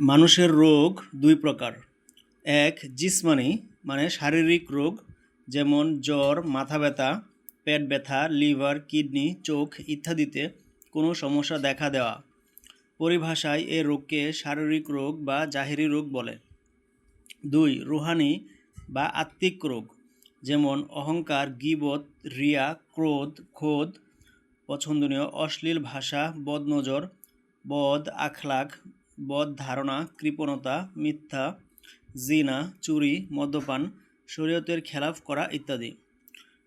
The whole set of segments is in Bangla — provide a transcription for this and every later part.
মানুষের রোগ দুই প্রকার। এক, জিসমানি মানে শারীরিক রোগ, যেমন জ্বর, মাথা ব্যথা, পেট ব্যথা, লিভার, কিডনি, চোখ ইত্যাদিতে কোনো সমস্যা দেখা দেওয়া। পরিভাষায় এ রোগকে শারীরিক রোগ বা জাহিরি রোগ বলে। দুই, রুহানি বা আত্মিক রোগ, যেমন অহংকার, গীবত, রিয়া, ক্রোধ, খোদ, পছন্দনীয় অশ্লীল ভাষা, বদনজর, বদ আখলাক, বদ ধারণা, কৃপণতা, মিথ্যা, জিনা, চুরি, মদ্যপান, শরীয়তের খেলাফ করা ইত্যাদি।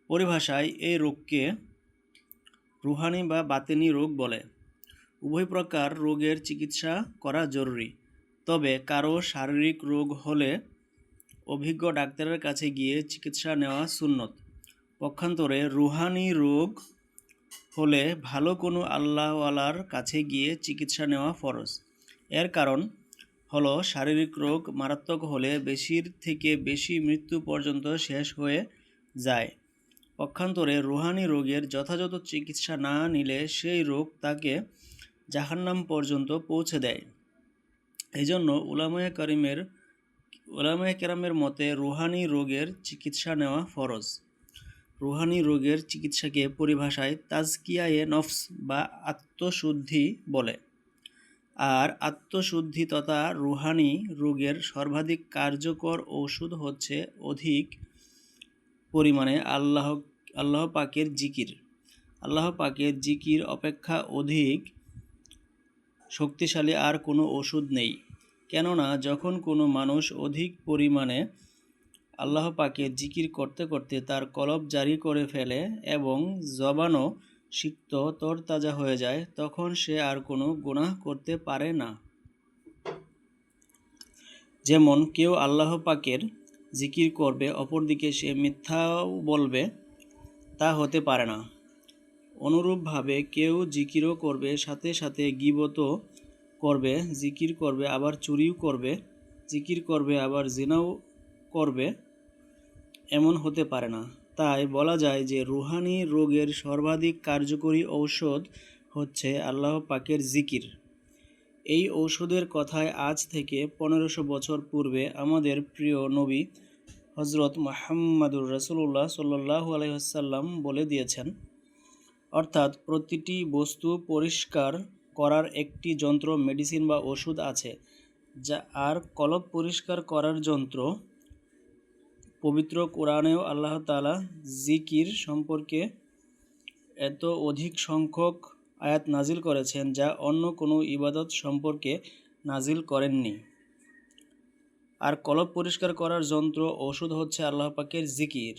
পরিভাষায় এই রোগকে রুহানি বা বাতেনি রোগ বলে। উভয় প্রকার রোগের চিকিৎসা করা জরুরি, তবে কারো শারীরিক রোগ হলে অভিজ্ঞ ডাক্তারের কাছে গিয়ে চিকিৎসা নেওয়া সুন্নত। পক্ষান্তরে রুহানি রোগ হলে ভালো কোনো আল্লাহওয়ালার কাছে গিয়ে চিকিৎসা নেওয়া ফরজ। এর কারণ হলো শারীরিক রোগ মারাত্মক হলে বেশির থেকে বেশি মৃত্যু পর্যন্ত শেষ হয়ে যায়। পক্ষান্তরে রুহানি রোগের যথাযথ চিকিৎসা না নিলে সেই রোগ তাকে জাহান্নাম পর্যন্ত পৌঁছে দেয়। এই জন্য উলামায়ে কেরামের মতে রুহানি রোগের চিকিৎসা নেওয়া ফরজ। রুহানি রোগের চিকিৎসাকে পরিভাষায় তাজকিয়ায়ে নফস বা আত্মশুদ্ধি বলে। আর আত্মশুদ্ধি তথা রুহানি রোগের সর্বাধিক কার্যকর ঔষধ হচ্ছে অধিক পরিমাণে আল্লাহ পাকের জিকির। আল্লাহ পাকের জিকির অপেক্ষা অধিক শক্তিশালী আর কোনো ওষুধ নেই। কেননা যখন কোনো মানুষ অধিক পরিমাণে আল্লাহ পাকের জিকির করতে করতে তার কলব জারি করে ফেলে এবং জবানও সিক্ত তরতাজা হয়ে যায়, তখন সে আর কোনো গুনাহ করতে পারে না। যেমন কেউ আল্লাহ পাকের জিকির করবে অপরদিকে সে মিথ্যাও বলবে, তা হতে পারে না। অনুরূপভাবে কেউ জিকিরও করবে, সাথে সাথে গীবতও করবে, জিকির করবে আবার চুরিও করবে, জিকির করবে আবার জিনাও করবে, এমন হতে পারে না। তাই বলা যায় যে রুহানি রোগের সর্বাধিক কার্যকরী ঔষধ হচ্ছে আল্লাহ পাকের জিকির। এই ঔষধের কথায় আজ থেকে 1500 বছর পূর্বে আমাদের প্রিয় নবী হজরত মুহাম্মদুর রাসূলুল্লাহ সাল্লাল্লাহু আলাইহি ওয়াসাল্লাম বলে দিয়েছেন, অর্থাৎ প্রতিটি বস্তু পরিষ্কার করার একটি যন্ত্র মেডিসিন বা ওষুধ আছে, যা আর কলব পরিষ্কার করার যন্ত্র। পবিত্র কোরআনেও আল্লাহ তাআলা জিকির সম্পর্কে এত অধিক সংখ্যক আয়াত নাজিল করেছেন যা অন্য কোনো ইবাদত সম্পর্কে নাজিল করেননি। আর কলব পরিষ্কার করার যন্ত্র ওষুধ হচ্ছে আল্লাহ পাকের জিকির।